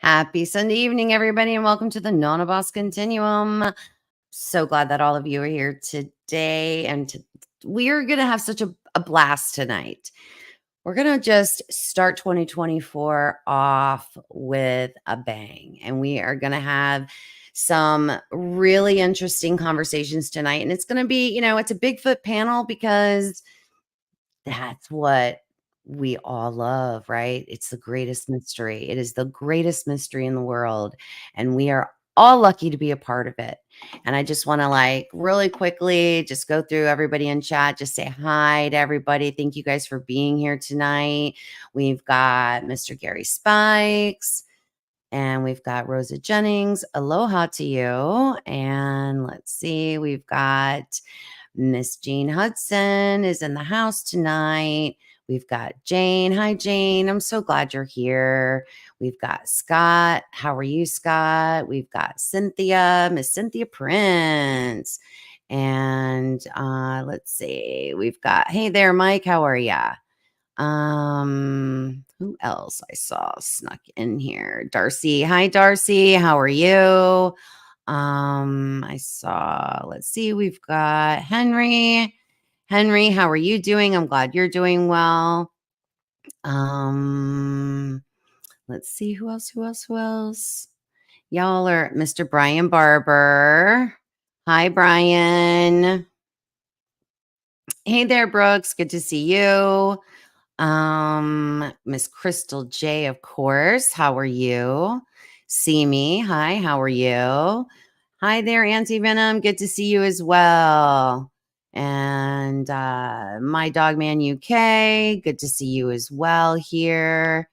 Happy Sunday evening, everybody, and welcome to the Non-Boss Continuum. So glad that all of you are here today, and we are going to have such a blast tonight. We're going to just start 2024 off with a bang, and we are going to have some really interesting conversations tonight, and it's going to be, it's a Bigfoot panel because that's what we all love, right? It's the greatest mystery. It is the greatest mystery in the world. And we are all lucky to be a part of it. And I just want to really quickly just go through everybody in chat, just say hi to everybody. Thank you guys for being here tonight. We've got Mr. Gary Spikes and we've got Rosa Jennings. Aloha to you. And let's see, we've got Miss Jean Hudson is in the house tonight. We've got Jane. Hi, Jane. I'm so glad you're here. We've got Scott. How are you, Scott? We've got Cynthia, Miss Cynthia Prince. And let's see. We've got, hey there, Mike. How are ya? Who else I saw snuck in here? Darcy. Hi, Darcy. How are you? I saw, let's see, we've got Henry. Henry, how are you doing? I'm glad you're doing well. Let's see, who else? Y'all are Mr. Brian Barber. Hi, Brian. Hey there, Brooks. Good to see you. Miss Crystal J, of course. How are you? See me. Hi, how are you? Hi there, Auntie Venom. Good to see you as well. And my Dogman UK. Good to see you as well here.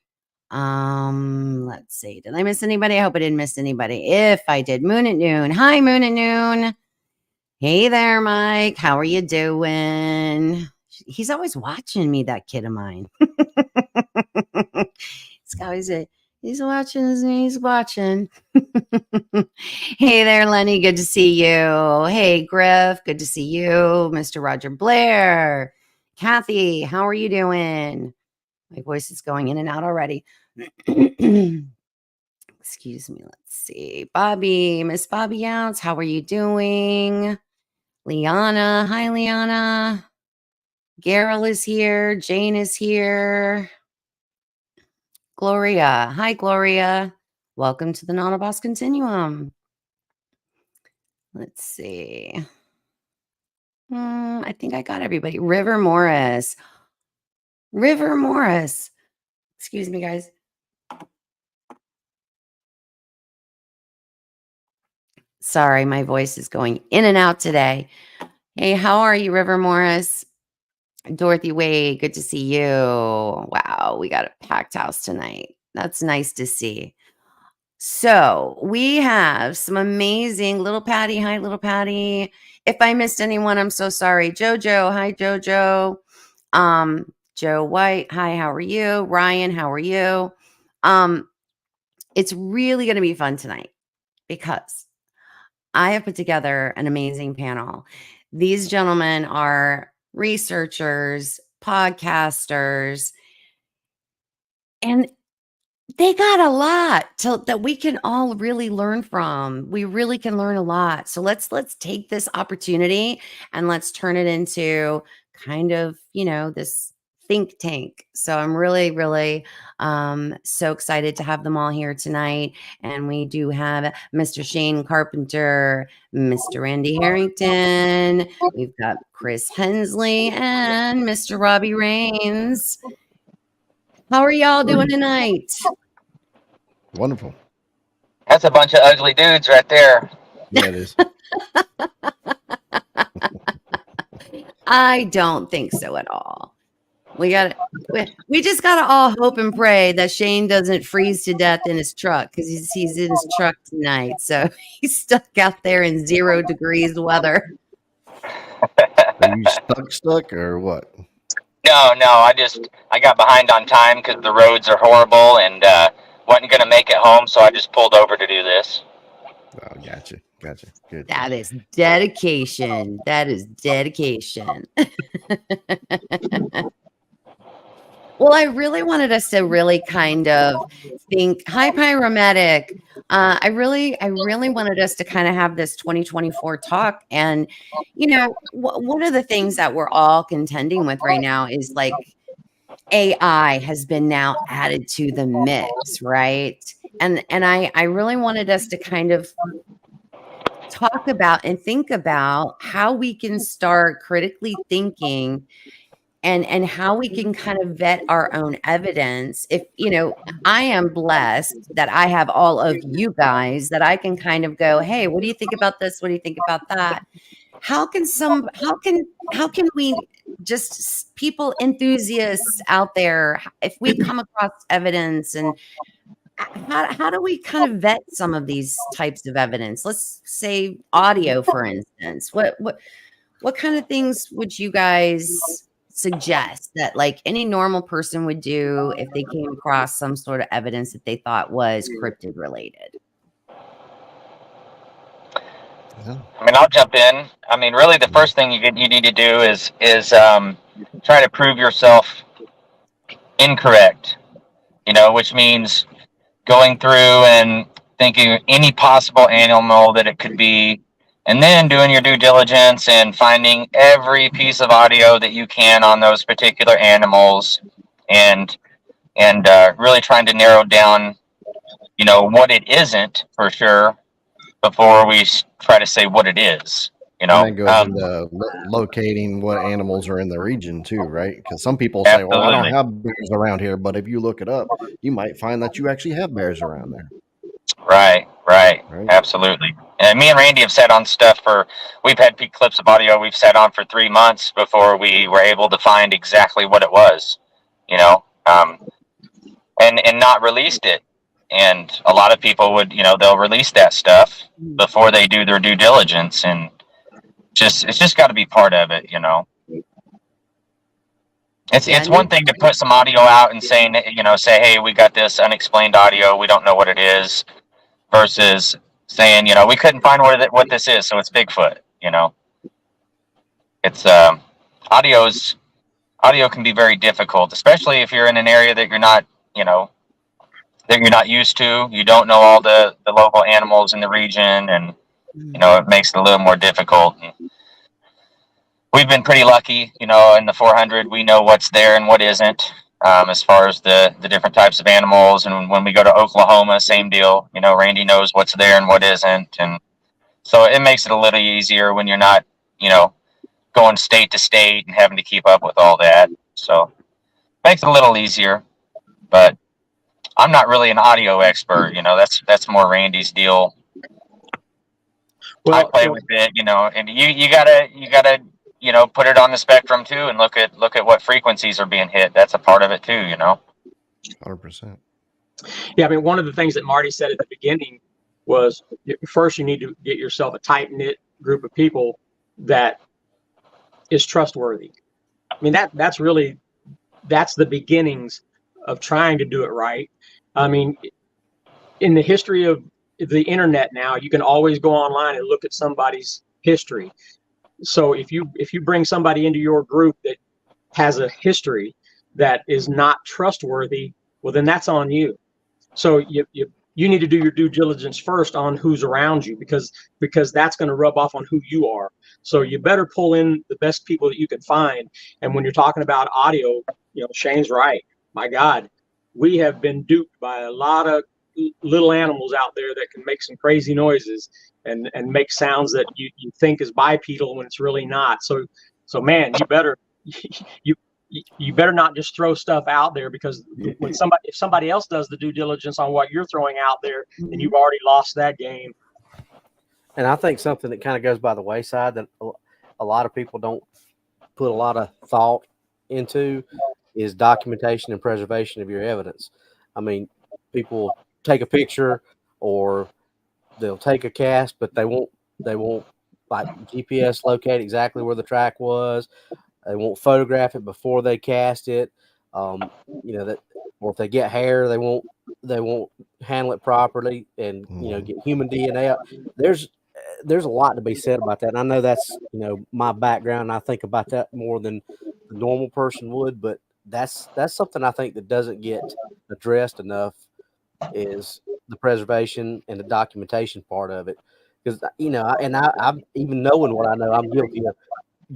Let's see. Did I miss anybody? I hope I didn't miss anybody. If I did, Moon at Noon. Hi, Moon at Noon. Hey there, Mike. How are you doing? He's always watching me, that kid of mine. He's watching. He's watching. Hey there, Lenny. Good to see you. Hey, Griff. Good to see you. Mr. Roger Blair. Kathy, how are you doing? My voice is going in and out already. Excuse me. Let's see. Bobby, Miss Bobby Ounce. How are you doing? Liana. Hi, Liana. Garrel is here. Jane is here. Gloria. Hi, Gloria. Welcome to the Non-Boss Continuum. Let's see. I think I got everybody. River Morris. River Morris. Excuse me, guys. Sorry, my voice is going in and out today. Hey, how are you, River Morris? Dorothy Wade, good to see you. Wow, we got a packed house tonight. That's nice to see. So we have some amazing Little Patty. Hi, Little Patty. If I missed anyone, I'm so sorry. Jojo. Hi, Jojo. Joe White. Hi, how are you? Ryan, how are you? It's really going to be fun tonight because I have put together an amazing panel. These gentlemen are researchers, podcasters, and they got a lot that we can all really learn from. We really can learn a lot. So let's take this opportunity and let's turn it into kind of, this think tank. So I'm really, really so excited to have them all here tonight. And we do have Mr. Shane Carpenter, Mr. Randy Harrington, we've got Chris Hensley, and Mr. Robby Raines. How are y'all doing tonight? Wonderful. That's a bunch of ugly dudes right there. Yeah, it is. I don't think so at all. We just gotta all hope and pray that Shane doesn't freeze to death in his truck, because he's in his truck tonight. So he's stuck out there in 0 degrees weather. Are you stuck or what? No, I got behind on time because the roads are horrible and wasn't gonna make it home, so I just pulled over to do this. Oh, gotcha. Good. That is dedication. Well, I really wanted us to really kind of think, hi, Pyromatic. I really wanted us to kind of have this 2024 talk. And, you know, one of the things that we're all contending with right now is like AI has been now added to the mix, right? And I really wanted us to kind of talk about and think about how we can start critically thinking and how we can kind of vet our own evidence. If, you know, I am blessed that I have all of you guys that I can kind of go, hey, what do you think about this? What do you think about that? How can we just, people, enthusiasts out there, if we come across evidence, and how do we kind of vet some of these types of evidence? Let's say audio, for instance. What kind of things would you guys suggest that like any normal person would do if they came across some sort of evidence that they thought was cryptid related? I mean, I'll jump in. I mean, really, the first thing you need to do is try to prove yourself incorrect. You know, which means going through and thinking any possible animal that it could be, and then doing your due diligence and finding every piece of audio that you can on those particular animals, and really trying to narrow down, you know, what it isn't for sure before we try to say what it is. You know, and that goes into locating what animals are in the region too, right? Because some people say, "Well, I don't have bears around here," but if you look it up, you might find that you actually have bears around there. Right. Absolutely. And me and Randy have sat on stuff we've had clips of audio we've sat on for 3 months before we were able to find exactly what it was, you know, and not released it. And a lot of people would, you know, they'll release that stuff before they do their due diligence, and it's just got to be part of it, you know. It's one thing to put some audio out and say, hey, we got this unexplained audio, we don't know what it is, versus saying, you know, we couldn't find what this is, so it's Bigfoot. You know, it's audio can be very difficult, especially if you're in an area that you're not, you know, that you're not used to. You don't know all the local animals in the region, and you know, it makes it a little more difficult. And we've been pretty lucky, you know, in the 400, we know what's there and what isn't, as far as the different types of animals. And when we go to Oklahoma, same deal. You know, Randy knows what's there and what isn't. And so it makes it a little easier when you're not, you know, going state to state and having to keep up with all that. So it makes it a little easier. But I'm not really an audio expert. You know, that's more Randy's deal. Well, I play with it, you know, and you gotta, you know, put it on the spectrum too, and look at what frequencies are being hit. That's a part of it too, you know. 100%. Yeah, I mean, one of the things that Marty said at the beginning was, first you need to get yourself a tight-knit group of people that is trustworthy. I mean, that's the beginnings of trying to do it right. I mean, in the history of the internet now, you can always go online and look at somebody's history. So if you bring somebody into your group that has a history that is not trustworthy, well, then that's on you. So you need to do your due diligence first on who's around you, because that's going to rub off on who you are. So you better pull in the best people that you can find. And when you're talking about audio, Shane's right. My God, we have been duped by a lot of little animals out there that can make some crazy noises and make sounds that you think is bipedal when it's really not. So man, you better you better not just throw stuff out there, because if somebody else does the due diligence on what you're throwing out there, then you've already lost that game. And I think something that kind of goes by the wayside that a lot of people don't put a lot of thought into is documentation and preservation of your evidence. I mean, people take a picture or they'll take a cast, but they won't like GPS locate exactly where the track was. They won't photograph it before they cast it. That, or if they get hair, they won't handle it properly and get human DNA out. There's a lot to be said about that. And I know that's my background, and I think about that more than the normal person would, but that's something I think that doesn't get addressed enough, is the preservation and the documentation part of it. Because I've even knowing what I know, I'm guilty of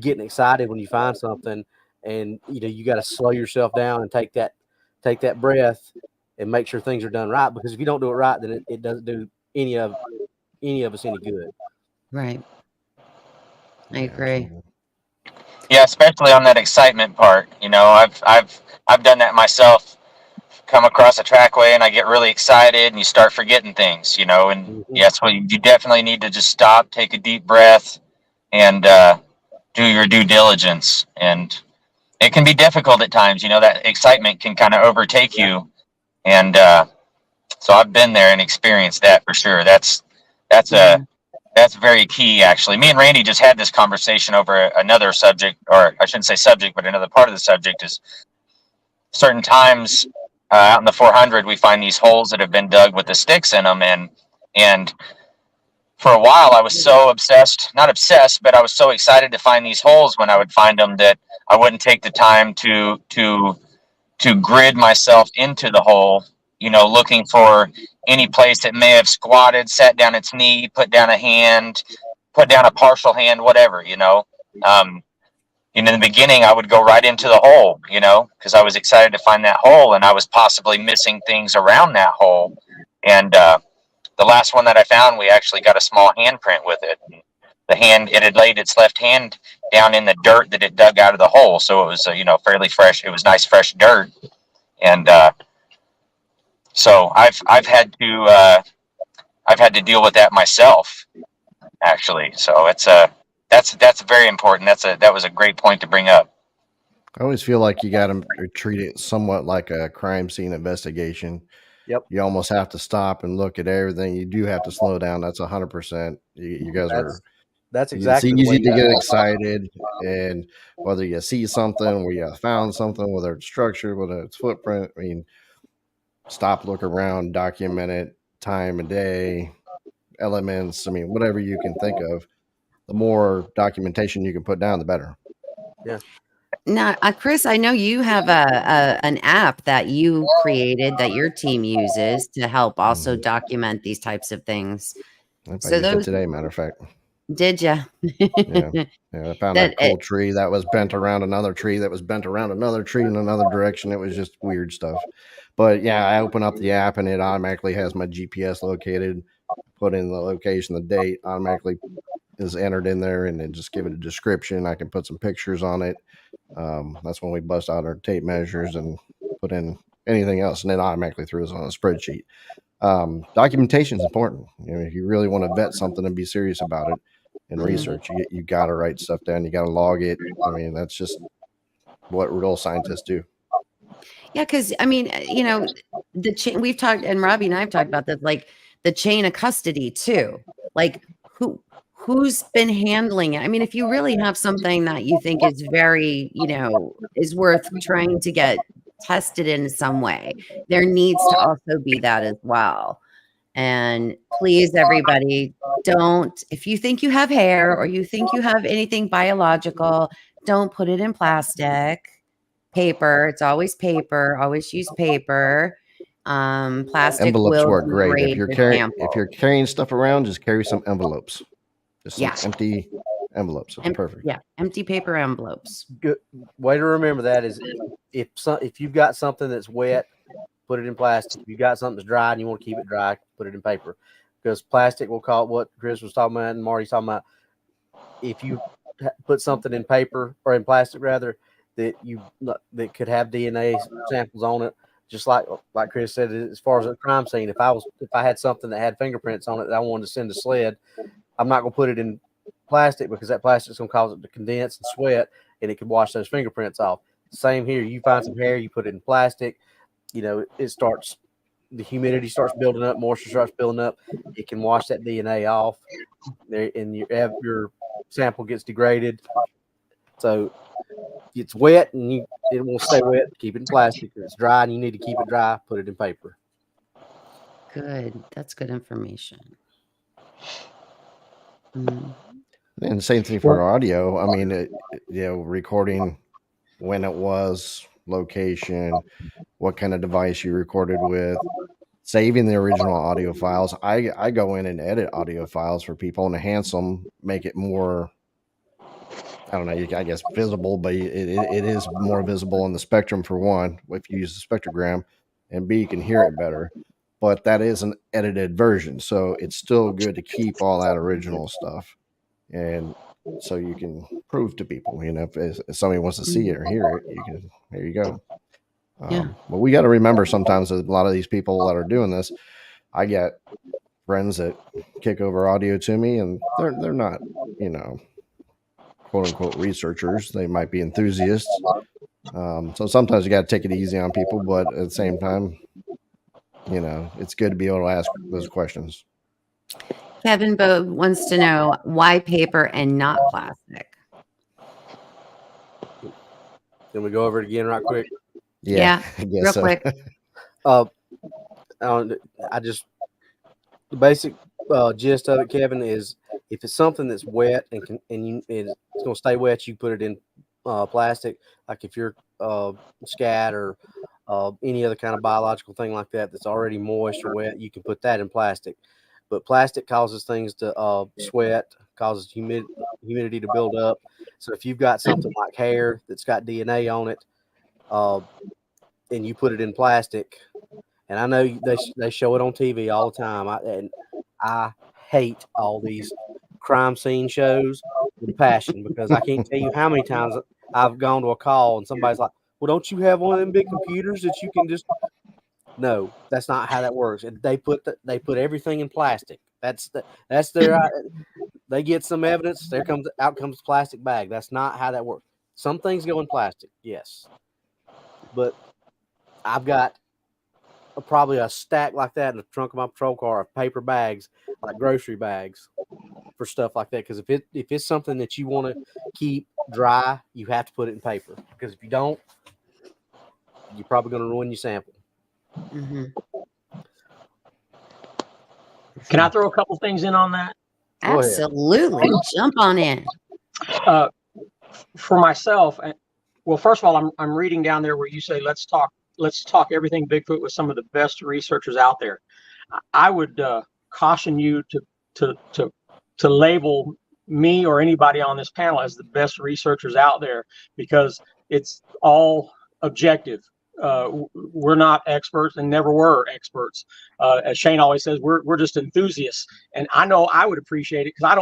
getting excited when you find something, and you got to slow yourself down and take that breath and make sure things are done right, because if you don't do it right, then it doesn't do any of us any good. Right. I agree. Yeah, especially on that excitement part. I've done that myself. Come across a trackway and I get really excited, and you start forgetting things, and yes, well, you definitely need to just stop, take a deep breath, and do your due diligence. And it can be difficult at times, that excitement can kind of overtake you. And so I've been there and experienced that for sure. That's very key, actually. Me and Randy just had this conversation over another subject, or I shouldn't say subject, but another part of the subject is certain times out in the 400, we find these holes that have been dug with the sticks in them. And for a while, I was so not obsessed, but I was so excited to find these holes when I would find them that I wouldn't take the time to grid myself into the hole, looking for any place that may have squatted, sat down its knee, put down a hand, put down a partial hand, whatever, in the beginning, I would go right into the hole, because I was excited to find that hole, and I was possibly missing things around that hole. And the last one that I found, we actually got a small handprint with it. The hand, it had laid its left hand down in the dirt that it dug out of the hole, so it was fairly fresh. It was nice fresh dirt, and so I've had to deal with that myself, actually. So that's very important. That was a great point to bring up. I always feel like you got to treat it somewhat like a crime scene investigation. Yep. You almost have to stop and look at everything. You do have to slow down. That's 100%. You guys that's exactly. It's easy to get excited, and whether you see something, or you found something, whether it's structure, whether it's footprint. I mean, stop, look around, document it, time of day, elements. I mean, whatever you can think of. The more documentation you can put down, the better. Yeah. Now, Chris, I know you have an app that you created that your team uses to help also document these types of things. I used it today, matter of fact. Did you? Yeah. I found a cool tree that was bent around another tree that was bent around another tree in another direction. It was just weird stuff. But yeah, I open up the app and it automatically has my GPS located, put in the location, the date, automatically is entered in there, and then just give it a description. I can put some pictures on it. That's when we bust out our tape measures and put in anything else, and it automatically throws on a spreadsheet. Documentation is important. If you really want to vet something and be serious about it and research, you got to write stuff down. You got to log it. I mean, that's just what real scientists do. Yeah, because I mean, the chain we've talked, and Robbie and I have talked about this, like the chain of custody too. Like who's been handling it? I mean, if you really have something that you think is very, is worth trying to get tested in some way, there needs to also be that as well. And please, everybody, if you think you have hair or you think you have anything biological, don't put it in plastic. Paper, it's always paper. Always use paper. Plastic envelopes work great. If you're carrying stuff around, just carry some envelopes. Just some empty envelopes. It's perfect. Yeah, empty paper envelopes. Good way to remember that is if you've got something that's wet, put it in plastic. If you got something that's dry and you want to keep it dry, put it in paper. Because plastic will call what Chris was talking about and Marty's talking about. If you put something in paper or in plastic rather that could have DNA samples on it, just like Chris said, as far as a crime scene, if I had something that had fingerprints on it that I wanted to send a sled, I'm not going to put it in plastic because that plastic is going to cause it to condense and sweat, and it could wash those fingerprints off. Same here. You find some hair, you put it in plastic. The humidity starts building up, moisture starts building up. It can wash that DNA off, and your sample gets degraded. So it's wet, and it won't stay wet. Keep it in plastic. If it's dry, and you need to keep it dry, put it in paper. Good. That's good information. And the same thing for audio. I mean, recording when it was, location, what kind of device you recorded with, saving the original audio files. I go in and edit audio files for people and enhance them, make it more, I don't know, I guess visible, but it is more visible in the spectrum for one, if you use the spectrogram, and B, you can hear it better. But that is an edited version, so it's still good to keep all that original stuff. And so you can prove to people, if somebody wants to see it or hear it, there you go. But we got to remember sometimes that a lot of these people that are doing this, I get friends that kick over audio to me, and they're not, quote unquote researchers. They might be enthusiasts. So sometimes you got to take it easy on people, but at the same time, it's good to be able to ask those questions. Kevin Bode wants to know why paper and not plastic. Can we go over it again right quick? Yeah, I guess real so. quick. The basic gist of it, Kevin, is if it's something that's wet and it's going to stay wet, you put it in plastic. Like if you're scat or any other kind of biological thing like that that's already moist or wet, you can put that in plastic. But plastic causes things to sweat, causes humidity to build up. So if you've got something like hair that's got DNA on it, and you put it in plastic, and I know they show it on TV all the time, I hate all these crime scene shows with passion because I can't tell you how many times I've gone to a call and somebody's like, well, don't you have one of them big computers that you can just... No, that's not how that works. They put everything in plastic. That's their. They get some evidence. Out comes the plastic bag. That's not how that works. Some things go in plastic, yes, but I've got probably a stack like that in the trunk of my patrol car of paper bags, like grocery bags, for stuff like that. Because if it's something that you want to keep dry, you have to put it in paper. Because if you don't, you're probably going to ruin your sample. Mm-hmm. Can I throw a couple things in on that? Absolutely. Jump on in. For myself, well, first of all, I'm reading down there where you say let's talk everything Bigfoot with some of the best researchers out there. I would caution you to label me or anybody on this panel as the best researchers out there, because it's all objective. We're not experts and never were experts. As Shane always says, we're just enthusiasts. And I know I would appreciate it because I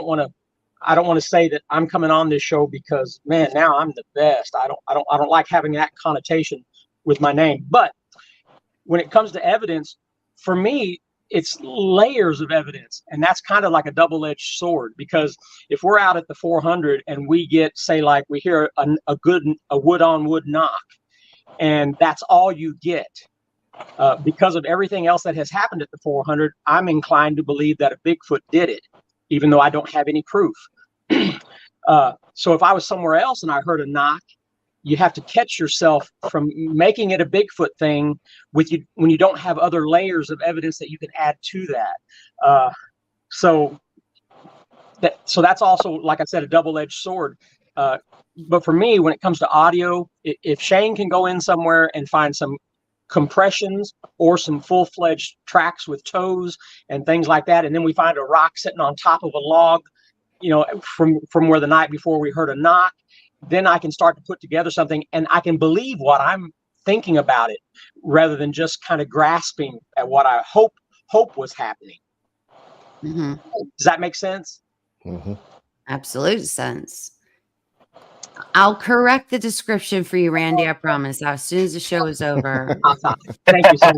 don't want to say that I'm coming on this show because, man, now I'm the best. I don't like having that connotation with my name. But when it comes to evidence, for me, it's layers of evidence, and that's kind of like a double-edged sword. Because if we're out at the 400 and we get, say, like we hear a wood-on-wood knock, and that's all you get, because of everything else that has happened at the 400, I'm inclined to believe that a Bigfoot did it, even though I don't have any proof. So if I was somewhere else and I heard a knock, you have to catch yourself from making it a Bigfoot thing when you don't have other layers of evidence that you can add to that. So that's also, like I said, a double-edged sword. But for me, when it comes to audio, if Shane can go in somewhere and find some compressions or some full-fledged tracks with toes and things like that, and then we find a rock sitting on top of a log, from where the night before we heard a knock, then I can start to put together something, and I can believe what I'm thinking about it, rather than just kind of grasping at what I hope was happening. Mm-hmm. Does that make sense? Mm-hmm. Absolute sense. I'll correct the description for you, Randy. I promise. As soon as the show is over. Thank you so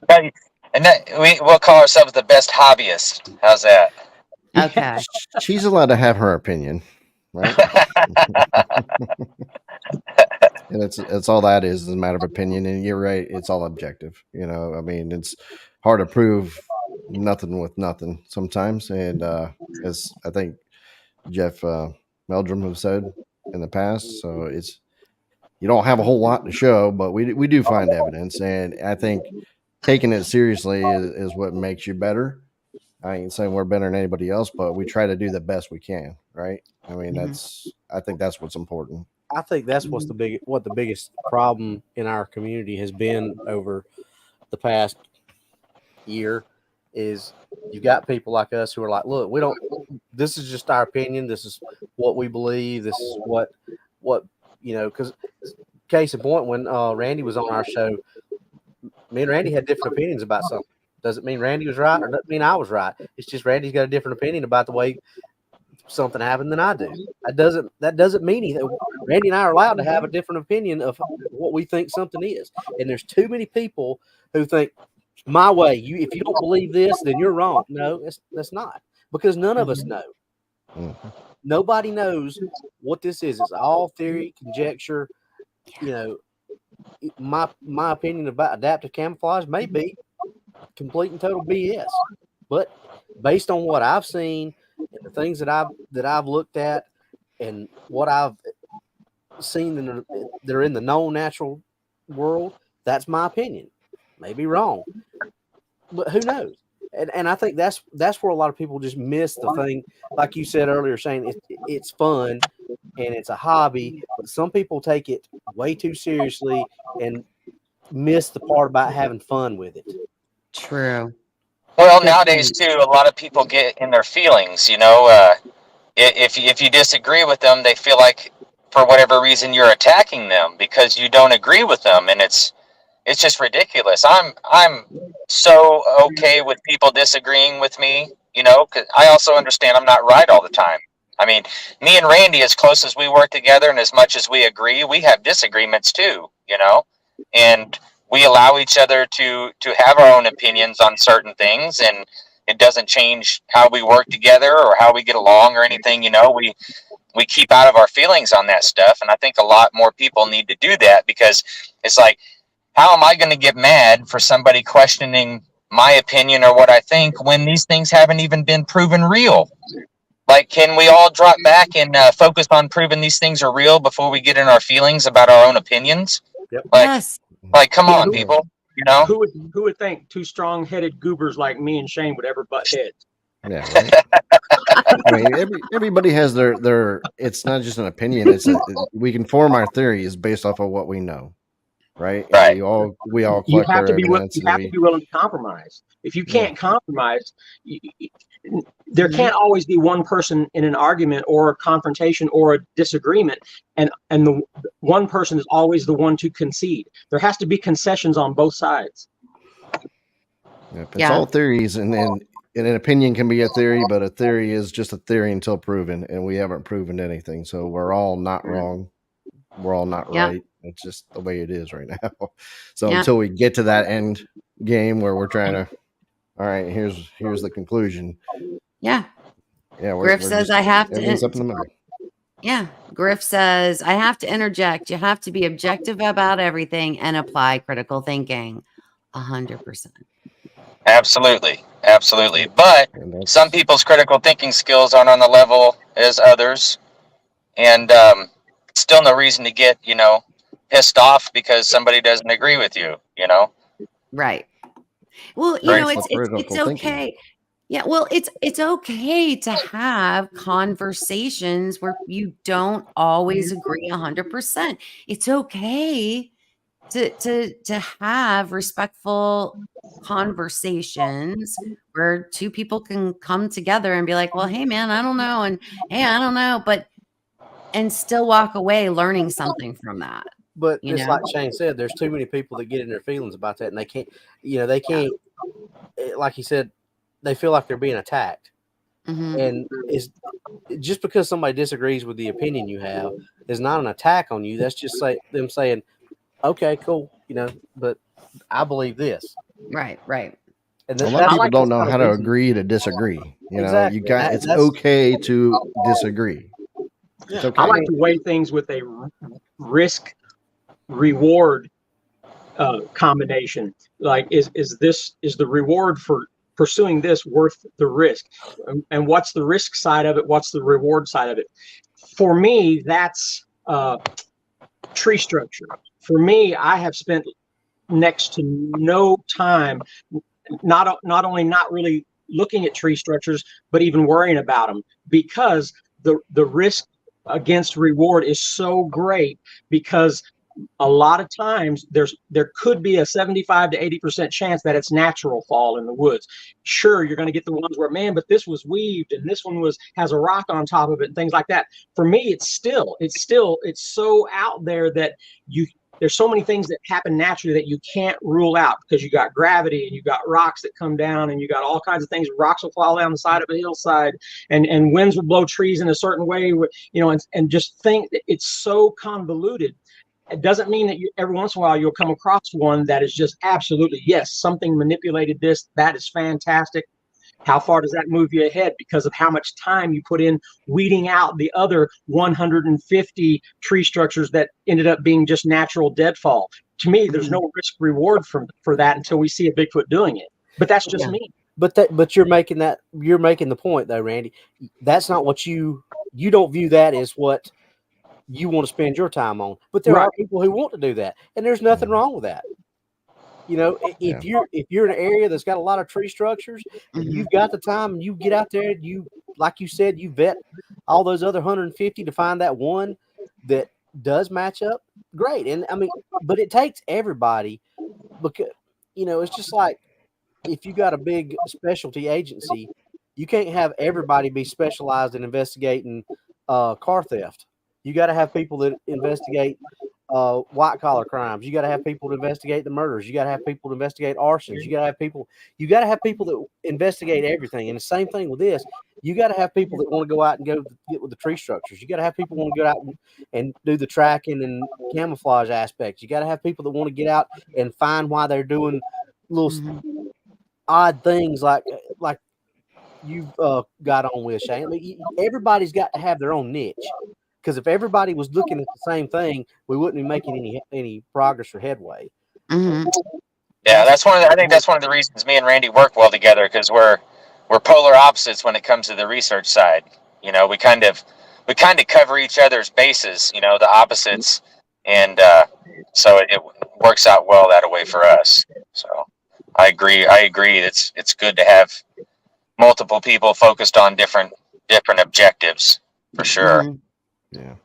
much. And we'll call ourselves the best hobbyist. How's that? Okay. She's allowed to have her opinion, right? And it's all that is a matter of opinion. And you're right, it's all objective. I mean, it's hard to prove nothing with nothing sometimes. And as I think Jeff Meldrum have said in the past, so you don't have a whole lot to show, but we do find evidence, and I think taking it seriously is what makes you better. I ain't saying we're better than anybody else, but we try to do the best we can, right? I mean, I think that's what's important. I think that's what the biggest problem in our community has been over the past year is you got people like us who are like, look, this is just our opinion. This is what we believe. This is what, because case in point, when Randy was on our show, me and Randy had different opinions about something. Doesn't mean Randy was right, or doesn't mean I was right. It's just Randy's got a different opinion about the way something happened than I do. That doesn't mean anything. Randy and I are allowed to have a different opinion of what we think something is. And there's too many people who think my way. If you don't believe this, then you're wrong. No, that's not, because none of us know. Mm-hmm. Nobody knows what this is. It's all theory, conjecture. My opinion about adaptive camouflage may be complete and total BS, but based on what I've seen and the things that I've looked at and what I've seen that are in the known natural world, that's my opinion. Maybe wrong, but who knows? And I think that's where a lot of people just miss the thing, like you said earlier, saying it's fun and it's a hobby, but some people take it way too seriously and miss the part about having fun with it. True. Well, nowadays too, a lot of people get in their feelings. If you disagree with them, they feel like for whatever reason you're attacking them because you don't agree with them, and it's just ridiculous. I'm so okay with people disagreeing with me, because I also understand I'm not right all the time. I mean, me and Randy, as close as we work together and as much as we agree, we have disagreements too, and we allow each other to have our own opinions on certain things, and it doesn't change how we work together or how we get along or anything. We keep out of our feelings on that stuff, and I think a lot more people need to do that, because it's like, how am I going to get mad for somebody questioning my opinion or what I think when these things haven't even been proven real? Like, can we all drop back and focus on proving these things are real before we get in our feelings about our own opinions? Yep. Yes. Like, come on, people. Who would think two strong-headed goobers like me and Shane would ever butt heads? Yeah. Right? I mean, everybody has their. It's not just an opinion. We can form our theories based off of what we know. Right. Right. We all You collect have to our be evidence. you have to be willing to compromise. If you can't compromise, there can't always be one person in an argument or a confrontation or a disagreement, and the one person is always the one to concede. There has to be concessions on both sides. It's all theories, and an opinion can be a theory, but a theory is just a theory until proven, and we haven't proven anything. So we're all not wrong. We're all not right. It's just the way it is right now. So until we get to that end game where we're trying to, all right, here's the conclusion. Yeah. Yeah. Griff says I have to. Everything's up in the middle. Yeah. Griff says I have to interject. You have to be objective about everything and apply critical thinking. 100%. Absolutely. But some people's critical thinking skills aren't on the level as others, and still no reason to get pissed off because somebody doesn't agree with you. Right. Well, it's okay. Yeah, well, it's okay to have conversations where you don't always agree 100%. It's okay to have respectful conversations where two people can come together and be like, well, hey man, I don't know, and hey, I don't know, and still walk away learning something from that. But just like Shane said, there's too many people that get in their feelings about that, and they can't, like he said, they feel like they're being attacked. Mm-hmm. And it's just because somebody disagrees with the opinion you have is not an attack on you. That's just them saying, okay, cool, but I believe this. Right. And a lot of people don't know how to agree to disagree. Exactly. It's okay to disagree. Yeah. It's okay. I like to weigh things with a risk reward combination. Like, is the reward for pursuing this worth the risk? And what's the risk side of it? What's the reward side of it? For me, that's tree structure. For me, I have spent next to no time not only not really looking at tree structures, but even worrying about them, because the risk against reward is so great, because a lot of times there could be a 75 to 80% chance that it's natural fall in the woods. Sure, you're going to get the ones where, man, but this was weaved and this one has a rock on top of it and things like that. For me, it's so out there that there's so many things that happen naturally that you can't rule out, because you got gravity and you got rocks that come down and you got all kinds of things. Rocks will fall down the side of a hillside, and winds will blow trees in a certain way, and just think that it's so convoluted. It doesn't mean that every once in a while you'll come across one that is just absolutely, yes, something manipulated this. That is fantastic. How far does that move you ahead because of how much time you put in weeding out the other 150 tree structures that ended up being just natural deadfall? To me, there's no risk reward for that until we see a Bigfoot doing it. But that's just me. But you're making the point though, Randy. That's not what you don't view that as what you want to spend your time on. But there are people who want to do that, and there's nothing wrong with that. If you're in an area that's got a lot of tree structures and you've got the time and you get out there and you, like you said, you vet all those other 150 to find that one that does match up, great. And I mean, but it takes everybody, because it's just like if you got a big specialty agency, you can't have everybody be specialized in investigating car theft. You got to have people that investigate white collar crimes. You got to have people to investigate the murders. You got to have people to investigate arsons. You got to have people that investigate everything. And the same thing with this. You got to have people that want to go out and go get with the tree structures. You got to have people who want to get out and do the tracking and camouflage aspects. You got to have people that want to get out and find why they're doing little odd things like you've got on with, Shane. I mean, everybody's got to have their own niche. Because if everybody was looking at the same thing, we wouldn't be making any progress or headway. Yeah, I think that's one of the reasons me and Randy work well together, because we're polar opposites when it comes to the research side. We kind of cover each other's bases. The opposites, and so it works out well that way for us. So I agree. It's good to have multiple people focused on different objectives for sure. Yeah.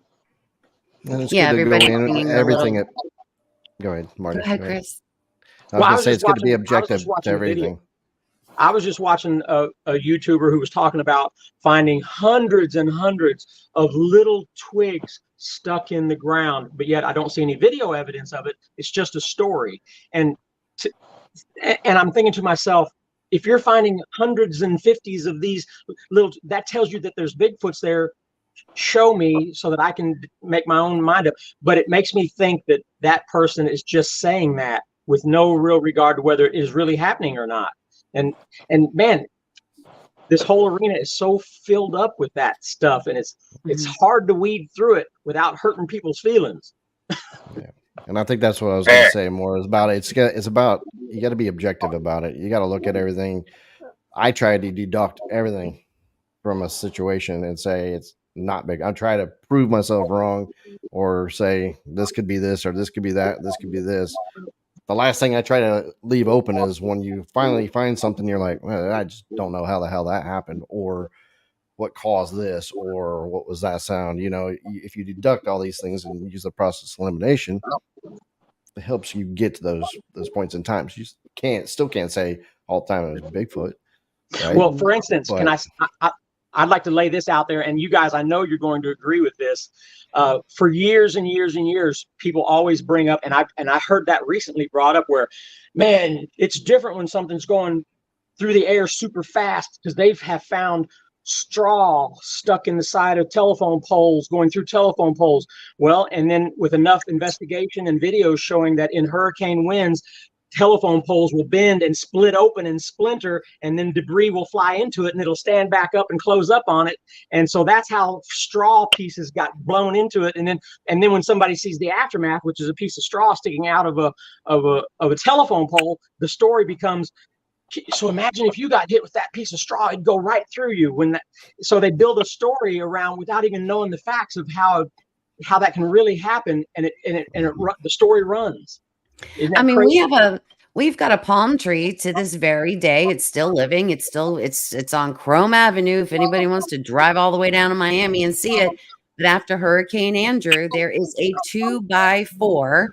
And it's Yeah, good to go everybody in bringing everything. Go ahead, Marty. Go ahead, Chris. I was going to say it's good to be objective to everything. I was just watching a YouTuber who was talking about finding hundreds and hundreds of little twigs stuck in the ground, but yet I don't see any video evidence of it. It's just a story. And I'm thinking to myself, if you're finding hundreds and fifties of these little, that tells you that there's Bigfoots there. Show me so that I can make my own mind up. But it makes me think that person is just saying that with no real regard to whether it is really happening or not. And man, this whole arena is so filled up with that stuff, and it's hard to weed through it without hurting people's feelings. Yeah. And I think that's what I was going to say more is about it. It's about, you got to be objective about it. You got to look at everything. I try to deduct everything from a situation and say it's not big. I try to prove myself wrong, or say this could be this, or this could be that, this could be this. The last thing I try to leave open is when you finally find something, you're like, well, I just don't know how the hell that happened, or what caused this, or what was that sound. If you deduct all these things and use the process of elimination, helps you get to those points in time. So you still can't say all the time it was Bigfoot. Right? Well, for instance, I'd like to lay this out there, and you guys, I know you're going to agree with this. For years and years and years, people always bring up, and I heard that recently brought up, where, man, it's different when something's going through the air super fast, because they have found straw stuck in the side of telephone poles, going through telephone poles. Well, and then with enough investigation and videos showing that in hurricane winds, telephone poles will bend and split open and splinter, and then debris will fly into it, and it'll stand back up and close up on it. And so that's how straw pieces got blown into it. And then when somebody sees the aftermath, which is a piece of straw sticking out of a telephone pole, the story becomes, so imagine if you got hit with that piece of straw, it'd go right through you. So they build a story around without even knowing the facts of how that can really happen, and the story runs. I mean, we've got a palm tree to this very day. It's still living. It's on Chrome Avenue. If anybody wants to drive all the way down to Miami and see it. But after Hurricane Andrew, there is a 2x4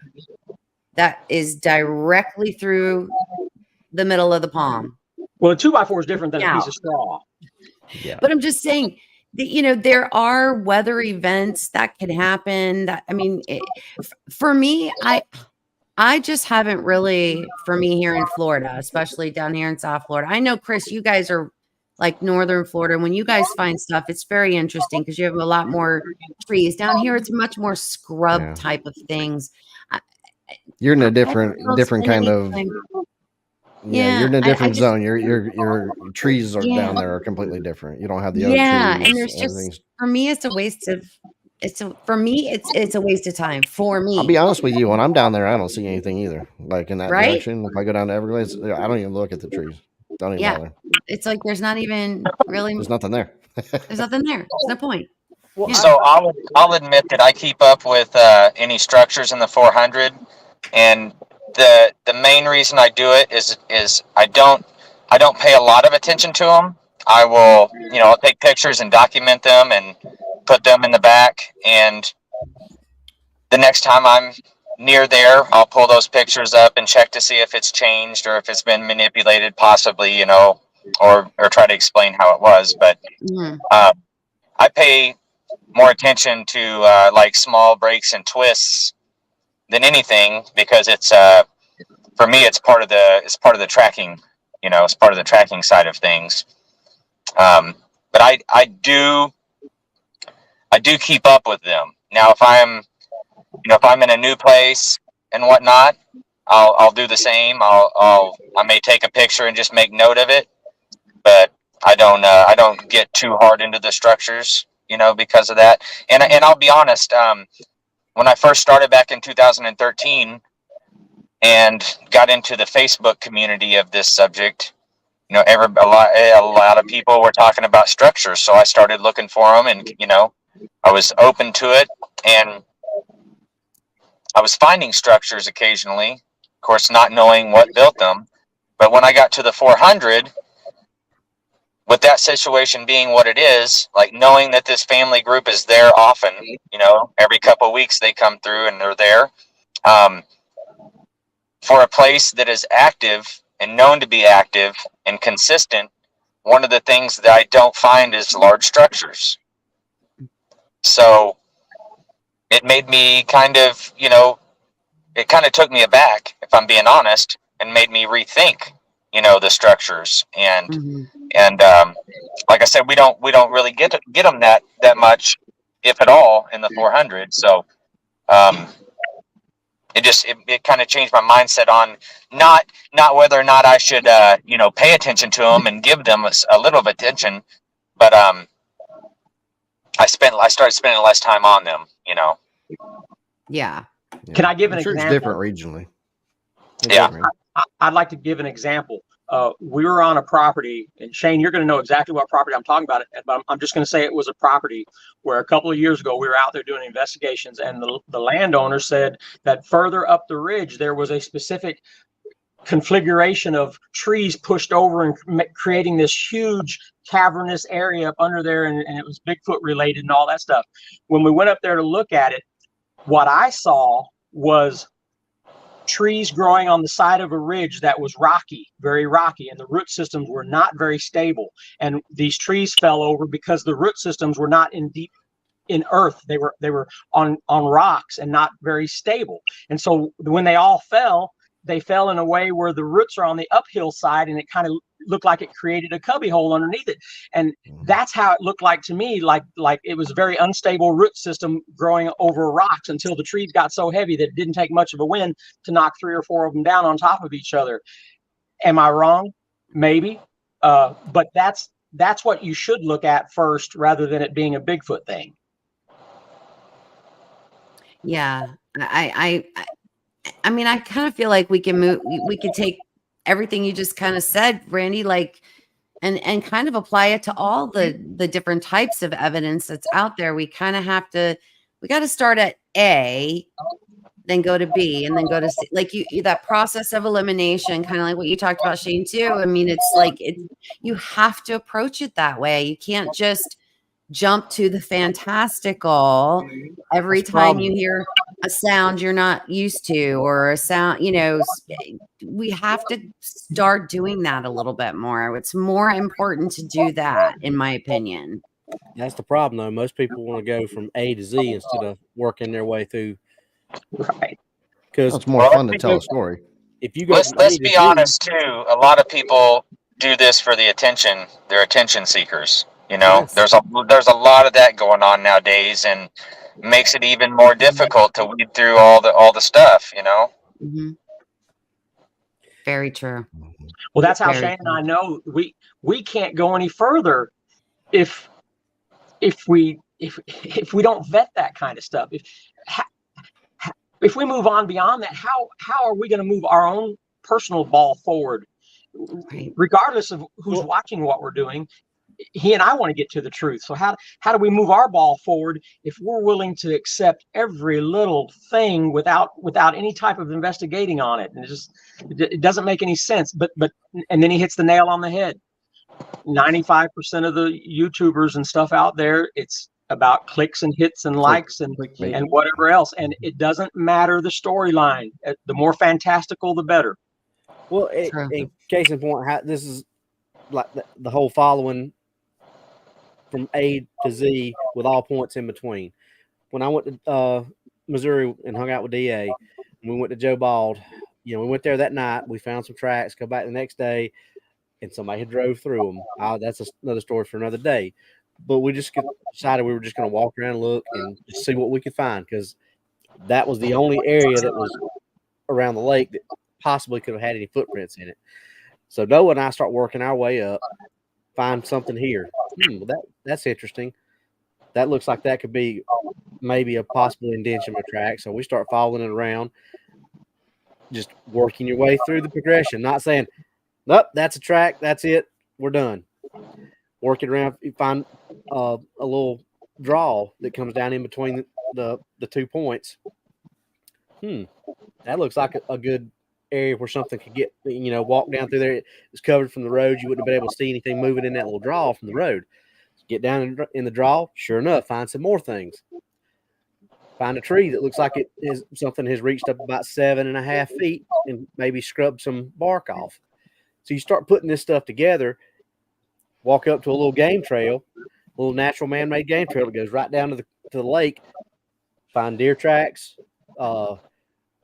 that is directly through the middle of the palm. Well, a 2x4 is different than a piece of straw. Yeah. But I'm just saying that, there are weather events that can happen. For me, I just haven't really, for me here in Florida, especially down here in South Florida. I know, Chris, you guys are like Northern Florida. When you guys find stuff, it's very interesting because you have a lot more trees. Down here, it's much more scrub type of things. You're in a different kind of. Yeah, you're in a different zone. Your trees are down there are completely different. You don't have the other trees. And there's just, for me, it's a waste of. It's a waste of time for me. I'll be honest with you. When I'm down there, I don't see anything either. Like in that direction, if I go down to Everglades, I don't even look at the trees. Don't even bother. It's like there's not even really. There's nothing there. There's nothing there. There's no point. Well, so I'll admit that I keep up with any structures in the 400, and the main reason I do it is I don't pay a lot of attention to them. I will I'll take pictures and document them and put them in the back, and the next time I'm near there, I'll pull those pictures up and check to see if it's changed or if it's been manipulated, possibly, or try to explain how it was. But I pay more attention to like small breaks and twists than anything, because it's for me it's part of the tracking, it's part of the tracking side of things. But I do keep up with them. Now, if I'm in a new place and whatnot, I'll do the same. I may take a picture and just make note of it, but I don't get too hard into the structures, because of that. And I'll be honest, when I first started back in 2013 and got into the Facebook community of this subject, a lot of people were talking about structures, so I started looking for them, and I was open to it, and I was finding structures occasionally, of course, not knowing what built them. But when I got to the 400, with that situation being what it is, like knowing that this family group is there often, every couple of weeks they come through and they're there, for a place that is active and known to be active and consistent, one of the things that I don't find is large structures. So it made me kind of, it kind of took me aback, if I'm being honest, and made me rethink, the structures. And like I said, we don't really get them that much, if at all, in the 400. So it kind of changed my mindset on not whether or not I should pay attention to them and give them a little bit of attention, but I started spending less time on them, Yeah. Can I give an example? It's different regionally. I'd like to give an example. We were on a property, and Shane, you're going to know exactly what property I'm talking about, but I'm just going to say it was a property where a couple of years ago we were out there doing investigations, and the landowner said that further up the ridge there was a specific configuration of trees pushed over and creating this huge cavernous area up under there, and it was Bigfoot related and all that stuff. When we went up there to look at it, what I saw was trees growing on the side of a ridge that was rocky, very rocky, and the root systems were not very stable. And these trees fell over because the root systems were not in earth. They were on rocks and not very stable. And so when they all fell, they fell in a way where the roots are on the uphill side, and it kind of looked like it created a cubby hole underneath it. And that's how it looked like to me, like it was a very unstable root system growing over rocks until the trees got so heavy that it didn't take much of a wind to knock 3 or 4 of them down on top of each other. Am I wrong? Maybe. But that's what you should look at first, rather than it being a Bigfoot thing. Yeah. I mean, I kind of feel like we could take everything you just kind of said, Randy, like, and kind of apply it to all the different types of evidence that's out there. We kind of got to start at A, then go to B, and then go to C. Like that process of elimination, kind of like what you talked about, Shane, too. I mean, it's like, you have to approach it that way. You can't just jump to the fantastical every time you hear a sound you're not used to, or a sound, we have to start doing that a little bit more. It's more important to do that, in my opinion. That's the problem, though. Most people want to go from A to Z instead of working their way through. Right. Because it's more fun to tell a story. If you go, let's be honest too. A lot of people do this for the attention. They're attention seekers. Yes. There's a lot of that going on nowadays, and makes it even more difficult to weed through all the stuff. Mm-hmm. Very true. Well, that's how Shane and I know we can't go any further if we don't vet that kind of stuff. If we move on beyond that, how are we going to move our own personal ball forward, regardless of who's watching what we're doing? He and I want to get to the truth. So how do we move our ball forward if we're willing to accept every little thing without any type of investigating on it? And it doesn't make any sense. But and then he hits the nail on the head. 95% of the YouTubers and stuff out there, it's about clicks and hits and likes and whatever else. And it doesn't matter the storyline. The more fantastical, the better. Well, in case in point, this is like the whole following from A to Z with all points in between. When I went to Missouri and hung out with DA, and we went to Joe Bald, we went there that night. We found some tracks, go back the next day, and somebody had drove through them. That's another story for another day. But we just decided we were just going to walk around and look and just see what we could find, because that was the only area that was around the lake that possibly could have had any footprints in it. So Noah and I start working our way up, find something here. That's interesting. That looks like that could be maybe a possible indention of a track. So we start following it around, just working your way through the progression, not saying, nope, that's a track, that's it, we're done. Work it around, you find a little draw that comes down in between the 2 points. That looks like a good area where something could get, walk down through there. It's covered from the road. You wouldn't have been able to see anything moving in that little draw from the road. Get down in the draw. Sure enough, find some more things. Find a tree that looks like it is something has reached up about 7.5 feet and maybe scrubbed some bark off. So you start putting this stuff together. Walk up to a little game trail, a little natural man-made game trail that goes right down to the lake. Find deer tracks,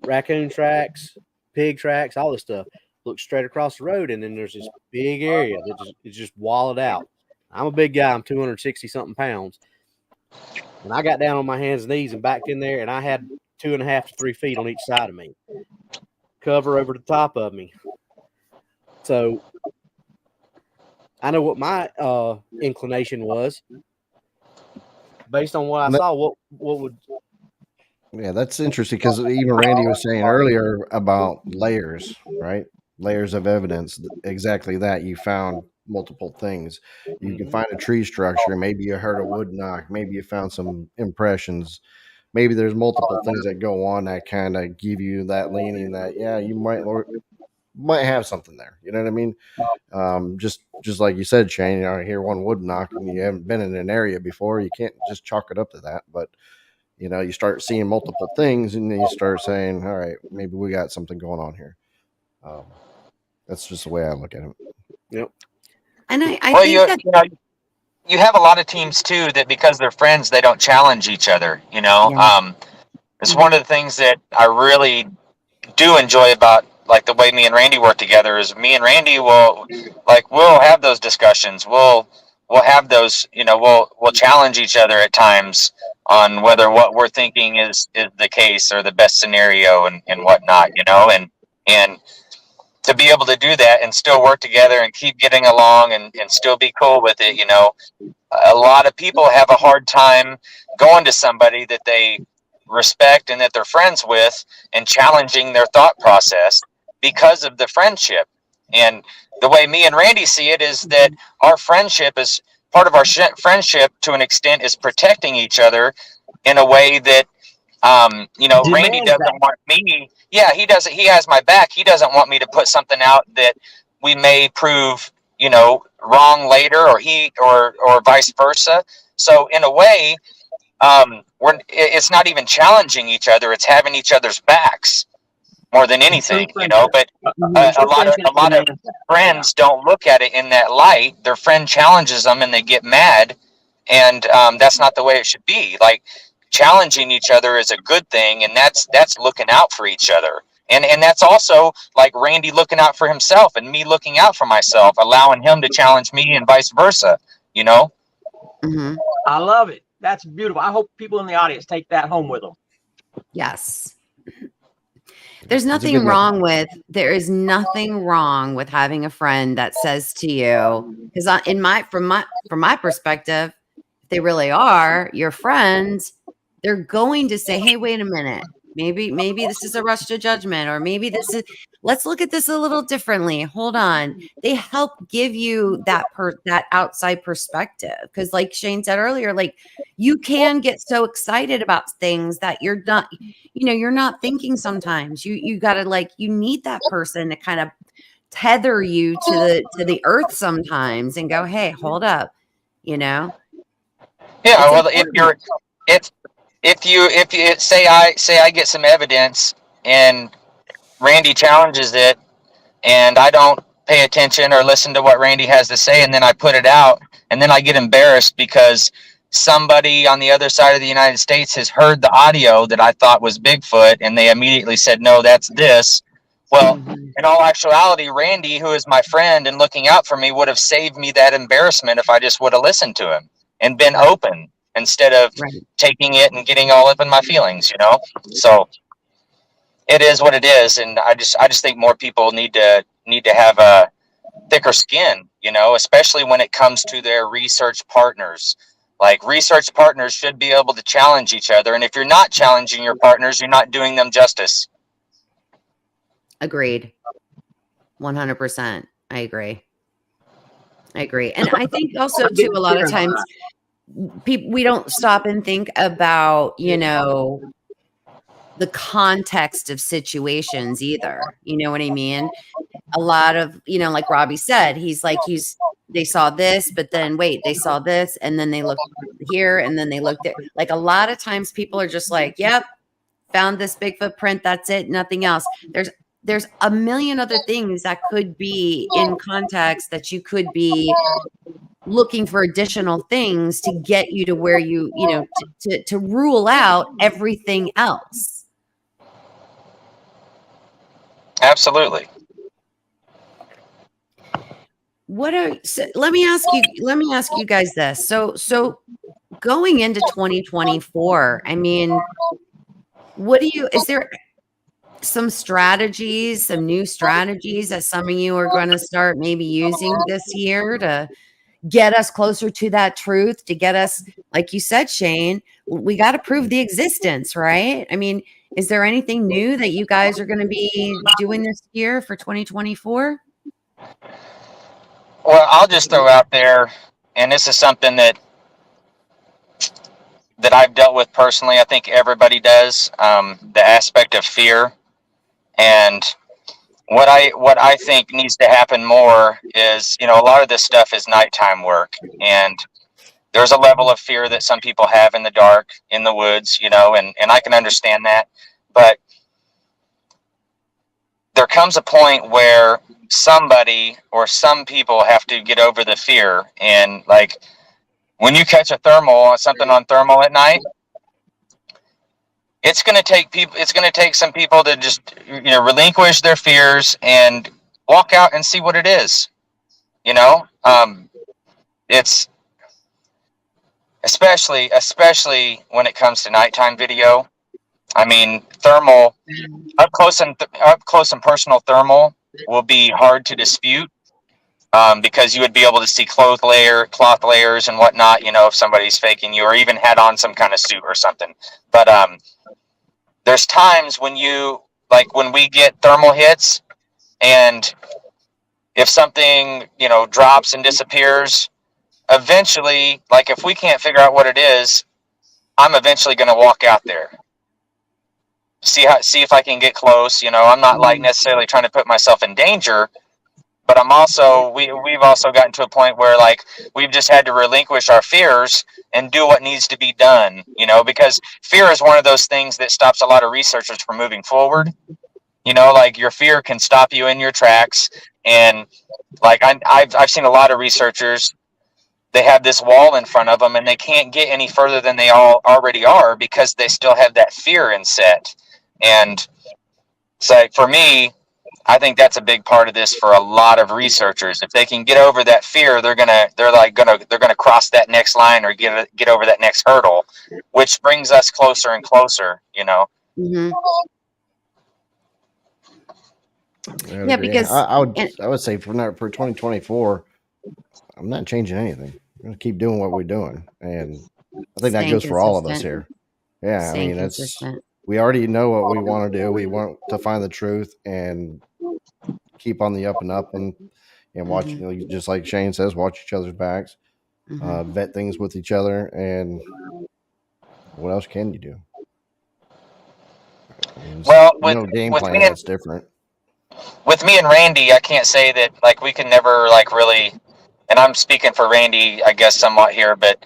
raccoon tracks, pig tracks, all this stuff. Look straight across the road, and then there's this big area that is just walled out. I'm a big guy. I'm 260 something pounds, and I got down on my hands and knees and backed in there, and I had 2.5 to 3 feet on each side of me, cover over the top of me. So I know what my inclination was based on what I saw. What would? Yeah, that's interesting, because even Randy was saying earlier about layers, right? Layers of evidence. Exactly that. You found multiple things. You can find a tree structure. Maybe you heard a wood knock. Maybe you found some impressions. Maybe there's multiple things that go on that kind of give you that leaning that, yeah, you might have something there. You know what I mean? Just like you said, Shane, I hear one wood knock and you haven't been in an area before. You can't just chalk it up to that. But you start seeing multiple things, and then you start saying, all right, maybe we got something going on here. That's just the way I look at it. Yep. And I think that you have a lot of teams too that because they're friends, they don't challenge each other. It's one of the things that I really do enjoy about like the way me and Randy work together is me and Randy we'll have those discussions. We'll have those, we'll challenge each other at times on whether what we're thinking is the case or the best scenario and whatnot, and to be able to do that and still work together and keep getting along and still be cool with it. A lot of people have a hard time going to somebody that they respect and that they're friends with and challenging their thought process because of the friendship. And the way me and Randy see it is that our friendship is part of our friendship to an extent is protecting each other in a way that, Randy doesn't want me. Yeah, he doesn't. He has my back. He doesn't want me to put something out that we may prove, wrong later, or vice versa. So in a way, it's not even challenging each other. It's having each other's backs more than anything, But a lot of friends don't look at it in that light. Their friend challenges them and they get mad, and that's not the way it should be. Like challenging each other is a good thing, and that's looking out for each other. And that's also like Randy looking out for himself and me looking out for myself, allowing him to challenge me and vice versa, Mm-hmm. I love it. That's beautiful. I hope people in the audience take that home with them. Yes. There is nothing wrong with having a friend that says to you, because from my perspective, if they really are your friends, they're going to say, hey, wait a minute. Maybe this is a rush to judgment, or maybe let's look at this a little differently. Hold on. They help give you that outside perspective. Because like Shane said earlier, like you can get so excited about things that you're not thinking sometimes. You gotta you need that person to kind of tether you to the earth sometimes and go, hey, hold up, Yeah, well, if you say I get some evidence and Randy challenges it and I don't pay attention or listen to what Randy has to say, and then I put it out, and then I get embarrassed because somebody on the other side of the United States has heard the audio that I thought was Bigfoot and they immediately said, no, that's this. Well, in all actuality, Randy, who is my friend and looking out for me, would have saved me that embarrassment if I just would have listened to him and been open instead of taking it and getting all up in my feelings, So it is what it is, and I just think more people need to have a thicker skin, especially when it comes to their research partners. Like research partners should be able to challenge each other, and if you're not challenging your partners, you're not doing them justice. Agreed. 100%. I agree. And I think also too, a lot of times we don't stop and think about, the context of situations either. You know what I mean? A lot of, like Robbie said, they saw this, but then wait, they saw this, and then they looked here, and then they looked there. Like a lot of times people are just like, yep, found this Bigfoot print. That's it. Nothing else. There's a million other things that could be in context that you could be looking for additional things to get you to where to rule out everything else. Absolutely. Let me ask you guys this. So going into 2024, I mean, is there some strategies, some new strategies that some of you are going to start maybe using this year to get us closer to that truth, to get us, like you said, Shane, we got to prove the existence, right? I mean, is there anything new that you guys are going to be doing this year for 2024? Well, I'll just throw out there, and this is something that I've dealt with personally. I think everybody does, the aspect of fear. And what I think needs to happen more is, a lot of this stuff is nighttime work, and there's a level of fear that some people have in the dark, in the woods, you know, and I can understand that. But there comes a point where somebody or some people have to get over the fear. And like when you catch something on thermal at night, it's going to take some people to just, you know, relinquish their fears and walk out and see what it is. You know, it's especially when it comes to nighttime video. I mean, thermal up close and personal thermal will be hard to dispute, because you would be able to see cloth layers and whatnot, you know, if somebody's faking you or even had on some kind of suit or something. But there's times when when we get thermal hits, and if something, you know, drops and disappears, eventually, like if we can't figure out what it is, I'm eventually going to walk out there. See if I can get close. You know, I'm not like necessarily trying to put myself in danger, but I'm also, we've also gotten to a point where like we've just had to relinquish our fears and do what needs to be done, you know, because fear is one of those things that stops a lot of researchers from moving forward. You know, like your fear can stop you in your tracks. And like I've seen a lot of researchers, they have this wall in front of them and they can't get any further than they already are because they still have that fear inset. And so for me, I think that's a big part of this for a lot of researchers. If they can get over that fear, they're gonna cross that next line or get over that next hurdle, which brings us closer and closer, you know. Mm-hmm. Yeah, because I would say for 2024, I'm not changing anything. I'm gonna keep doing what we're doing, and I think that goes for all of us here. Yeah, I mean, we already know what we want to do. We want to find the truth and keep on the up and up, and watch, you know, just like Shane says, watch each other's backs, vet things with each other, and what else can you do? I mean, well, with game plan that's different. With me and Randy, I can't say that like we can never like really, and I'm speaking for Randy, I guess somewhat here, but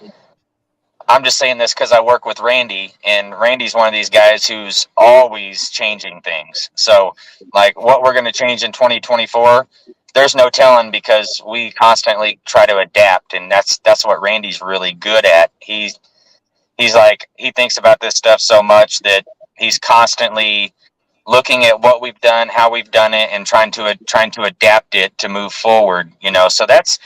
I'm just saying this because I work with Randy, and Randy's one of these guys who's always changing things. So like what we're going to change in 2024, there's no telling, because we constantly try to adapt, and that's what Randy's really good at. He's like, he thinks about this stuff so much that he's constantly looking at what we've done, how we've done it, and trying to adapt it to move forward, you know. So that's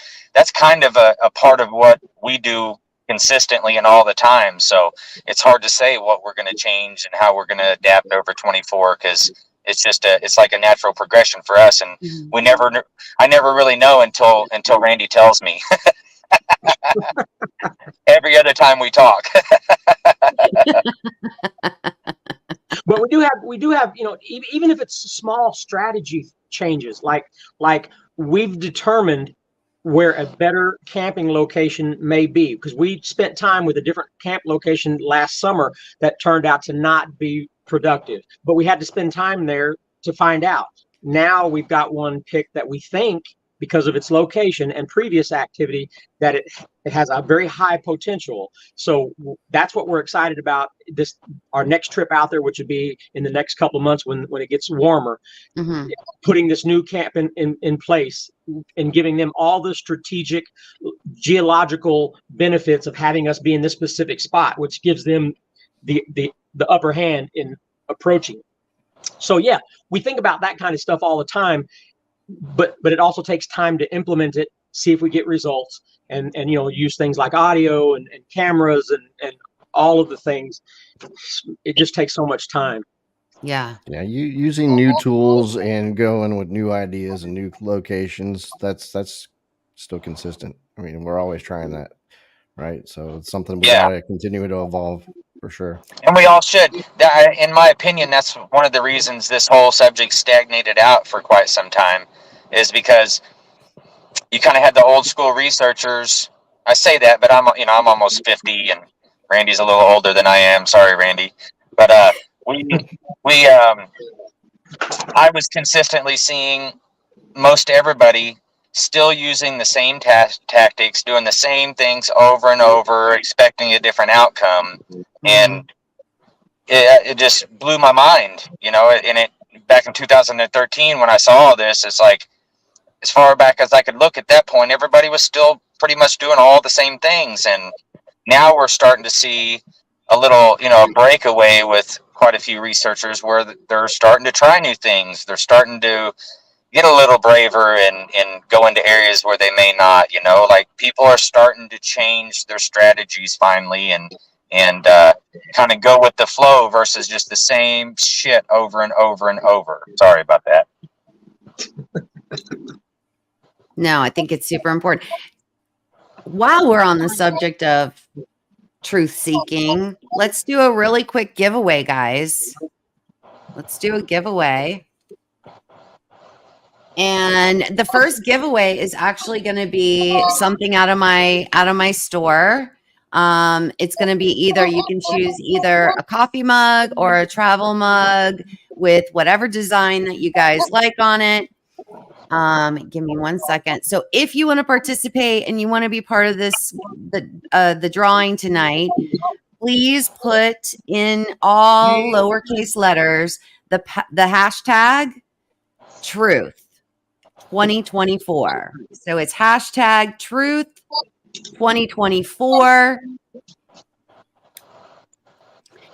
kind of a part of what we do consistently and all the time. So it's hard to say what we're going to change and how we're going to adapt over 24, because it's like a natural progression for us, and I never really know until Randy tells me. Every other time we talk. But we do have, you know, even if it's small strategy changes, like we've determined where a better camping location may be, because we spent time with a different camp location last summer that turned out to not be productive, but we had to spend time there to find out. Now we've got one picked that we think, because of its location and previous activity, that it has a very high potential. So that's what we're excited about. Our next trip out there, which would be in the next couple of months when it gets warmer, putting this new camp in place and giving them all the strategic geological benefits of having us be in this specific spot, which gives them the upper hand in approaching. So yeah, we think about that kind of stuff all the time. But it also takes time to implement it, see if we get results, and you know, use things like audio and cameras and all of the things. It just takes so much time. Yeah. Using new tools and going with new ideas and new locations, that's still consistent. I mean, we're always trying that, right? So it's something we gotta continue to evolve, for sure. And we all should. In my opinion, that's one of the reasons this whole subject stagnated out for quite some time, is because you kind of had the old school researchers. I say that, but I'm almost 50, and Randy's a little older than I am. Sorry, Randy. But I was consistently seeing most everybody still using the same tactics, doing the same things over and over, expecting a different outcome. And it just blew my mind, you know. And it back in 2013 when I saw all this, it's like, as far back as I could look at that point, everybody was still pretty much doing all the same things. And now we're starting to see a little, you know, a breakaway with quite a few researchers where they're starting to try new things. They're starting to get a little braver and go into areas where they may not, you know, like people are starting to change their strategies finally and kind of go with the flow versus just the same shit over and over and over. Sorry about that. No, I think it's super important. While we're on the subject of truth seeking, let's do a really quick giveaway, guys. Let's do a giveaway. And the first giveaway is actually going to be something out of my store. It's going to be either, you can choose either a coffee mug or a travel mug with whatever design that you guys like on it. Give me 1 second. So if you want to participate and you want to be part of this, the drawing tonight, please put in all lowercase letters the hashtag truth 2024. So it's hashtag truth 2024.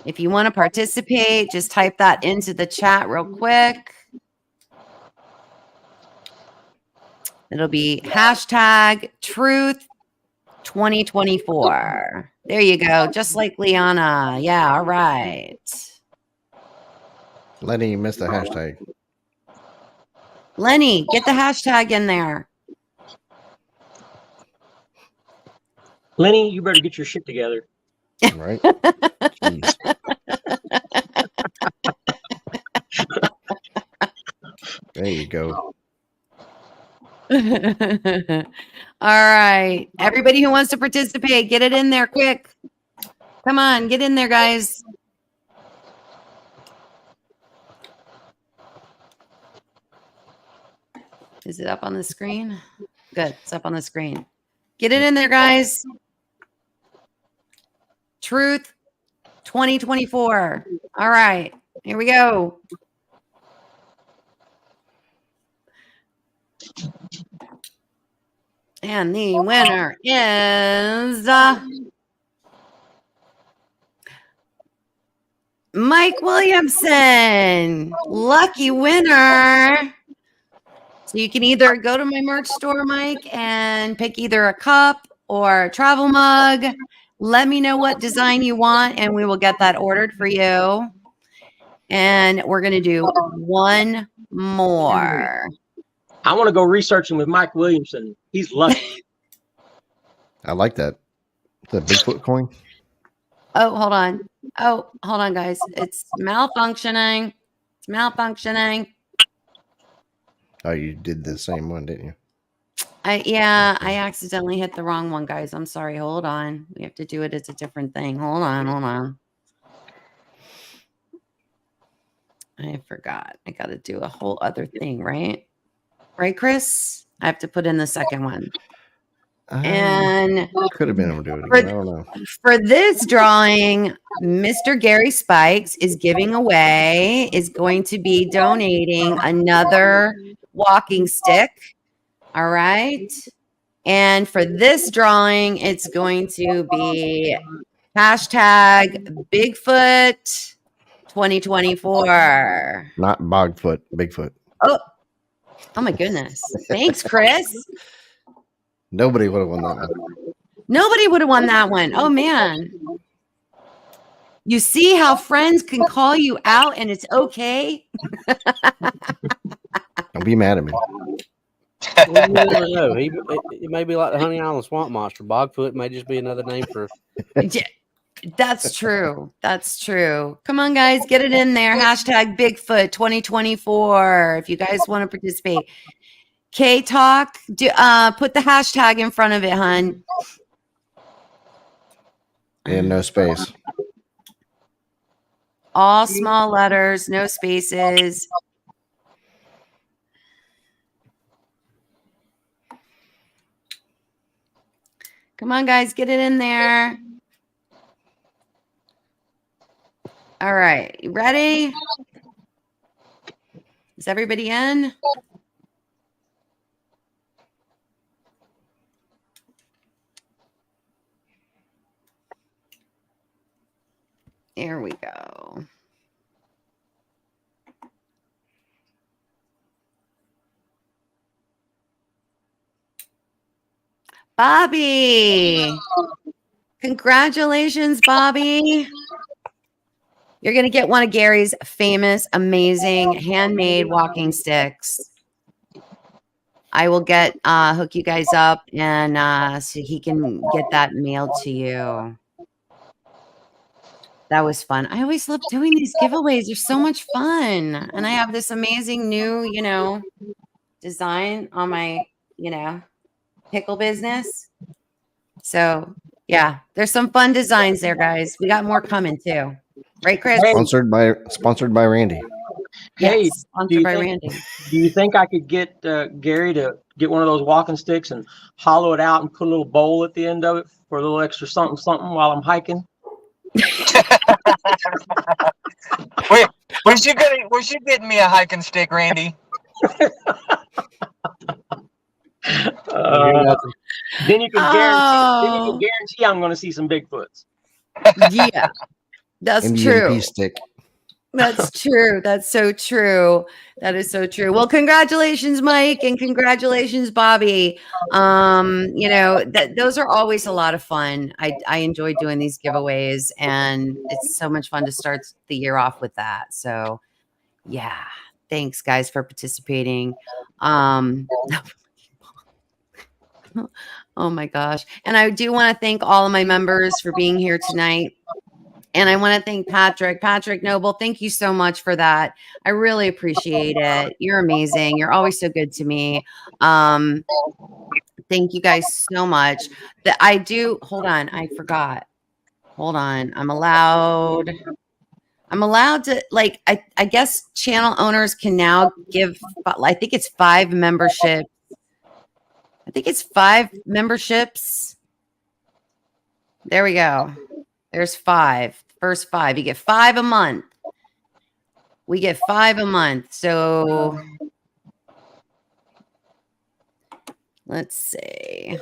If you want to participate, just type that into the chat real quick. It'll be hashtag truth 2024. There you go. Just like Liana. Yeah. All right. Lenny, you missed the hashtag. Lenny, get the hashtag in there. Lenny, you better get your shit together. Right? Jeez. There you go. All right. Everybody who wants to participate, get it in there quick. Come on, get in there, guys. Is it up on the screen? Good. It's up on the screen. Get it in there, guys. Truth 2024. All right. Here we go. And the winner is Mike Williamson. Lucky winner. So you can either go to my merch store, Mike, and pick either a cup or a travel mug. Let me know what design you want, and we will get that ordered for you. And we're going to do one more. I want to go researching with Mike Williamson. He's lucky. I like that. The Bigfoot coin. Oh, hold on. Oh, hold on, guys. It's malfunctioning. It's malfunctioning. Oh, you did the same one, didn't you? I accidentally hit the wrong one, guys. I'm sorry. Hold on. We have to do it as a different thing. Hold on. I forgot. I got to do a whole other thing, right? Right, Chris? I have to put in the second one. And could have been able to do it again. I don't know. For this drawing, Mr. Gary Spikes is going to be donating another walking stick. All right. And for this drawing, it's going to be hashtag Bigfoot 2024. Not Bogfoot, Bigfoot. Oh my goodness. Thanks, Chris. Nobody would have won that one. Nobody would have won that one. Oh, man. You see how friends can call you out and it's okay? Don't be mad at me. Well, you never know. It may be like the Honey Island Swamp Monster. Bogfoot may just be another name for. That's true. That's true. Come on, guys. Get it in there. Hashtag Bigfoot 2024. If you guys want to participate. K-Talk, put the hashtag in front of it, hon. And no space. All small letters, no spaces. Come on, guys, get it in there. All right, you ready? Is everybody in? There we go. Bobby. Congratulations, Bobby. You're going to get one of Gary's famous, amazing, handmade walking sticks. I will hook you guys up and so he can get that mailed to you. That was fun. I always love doing these giveaways. They're so much fun. And I have this amazing new, design on my, pickle business. So yeah, there's some fun designs there, guys. We got more coming too. Right, Chris? Hey. Sponsored by Randy. Hey, yes, sponsored by Randy. Do you think I could get Gary to get one of those walking sticks and hollow it out and put a little bowl at the end of it for a little extra something while I'm hiking? Wait, was you getting me a hiking stick, Randy? Then you can guarantee I'm going to see some Bigfoots. Yeah, that's Indian true. pea stick. That's true. That's so true. That is so true. Well, congratulations, Mike, and congratulations, Bobby. Those are always a lot of fun. I enjoy doing these giveaways, and it's so much fun to start the year off with that. So, yeah, thanks, guys, for participating. Oh my gosh. And I do want to thank all of my members for being here tonight. And I want to thank Patrick Noble. Thank you so much for that. I really appreciate it. You're amazing. You're always so good to me. Thank you guys so much. Hold on. I forgot. Hold on. I'm allowed to, I guess channel owners can now give, I think it's 5 memberships. I think it's 5 memberships. There we go. There's 5. First 5. You get 5 a month. We get 5 a month. So let's see.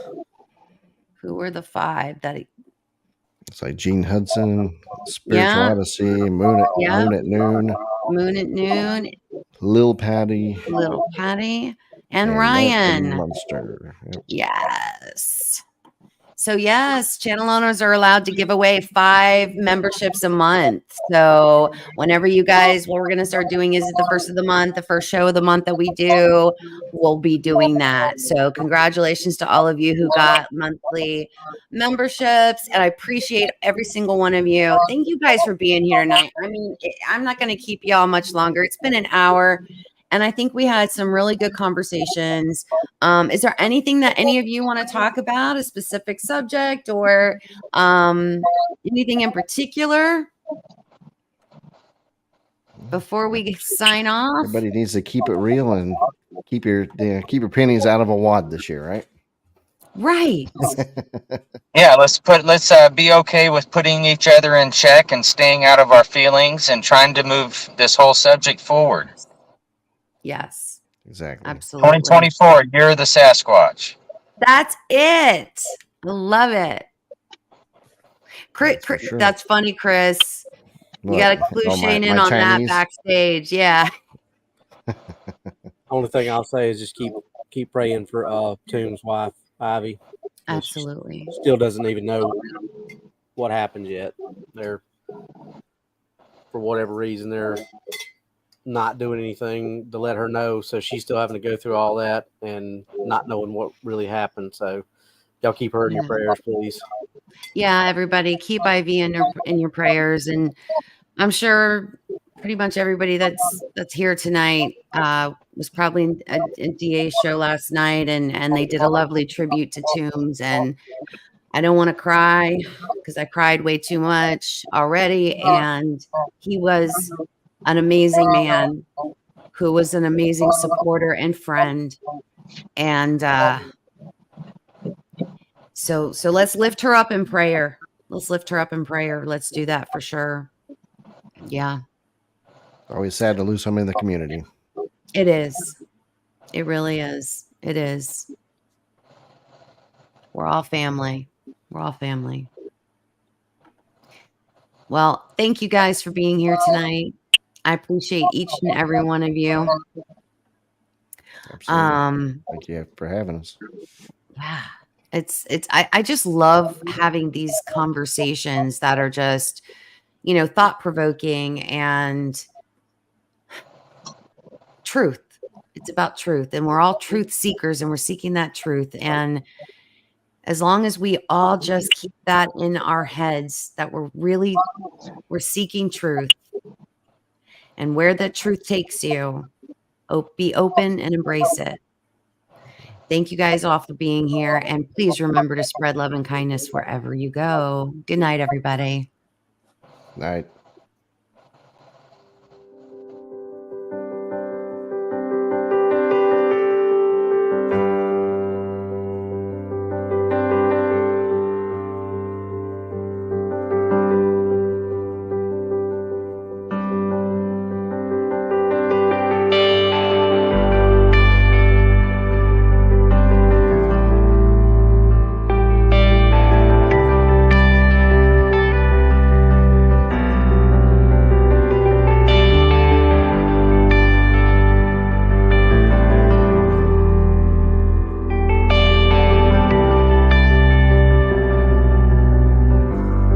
Who were the 5 that it's like Gene Hudson, Spiritual Odyssey, Moon at Noon. Moon at Noon. Lil Patty. And Ryan. Monster. Yep. Yes. So yes, channel owners are allowed to give away 5 memberships a month. So whenever you guys, what we're going to start doing is the first of the month, the first show of the month that we do, we'll be doing that. So congratulations to all of you who got monthly memberships. And I appreciate every single one of you. Thank you guys for being here tonight. I mean, I'm not going to keep y'all much longer. It's been an hour. And I think we had some really good conversations. Is there anything that any of you want to talk about, a specific subject or anything in particular before we sign off? Everybody needs to keep it real and keep your pennies out of a wad this year, right? Right. Yeah, let's be okay with putting each other in check and staying out of our feelings and trying to move this whole subject forward. Yes. Exactly. Absolutely. 2024, you're the Sasquatch. That's it. I love it. Chris, sure. That's funny, Chris. You got to clue Shane in on Chinese. that backstage. Yeah. Only thing I'll say is just keep praying for Toom's wife, Ivy. Absolutely. She still doesn't even know what happened yet. They're, for whatever reason, they're not doing anything to let her know. So she's still having to go through all that and not knowing what really happened. So y'all keep her in your prayers, please. Yeah, everybody keep Ivy in your prayers. And I'm sure pretty much everybody that's here tonight was probably a DA show last night, and they did a lovely tribute to Toombs. And I don't want to cry because I cried way too much already. And he was an amazing man who was an amazing supporter and friend. And So let's lift her up in prayer. Let's lift her up in prayer. Let's do that for sure. Yeah. Always sad to lose somebody in the community. It is. It really is. It is. We're all family. We're all family. Well, thank you guys for being here tonight. I appreciate each and every one of you. Absolutely. Thank you for having us. Yeah. I just love having these conversations that are just, thought-provoking and truth. It's about truth, and we're all truth seekers, and we're seeking that truth. And as long as we all just keep that in our heads, that we're seeking truth, and where that truth takes you, be open and embrace it. Thank you guys all for being here. And please remember to spread love and kindness wherever you go. Good night, everybody. Night.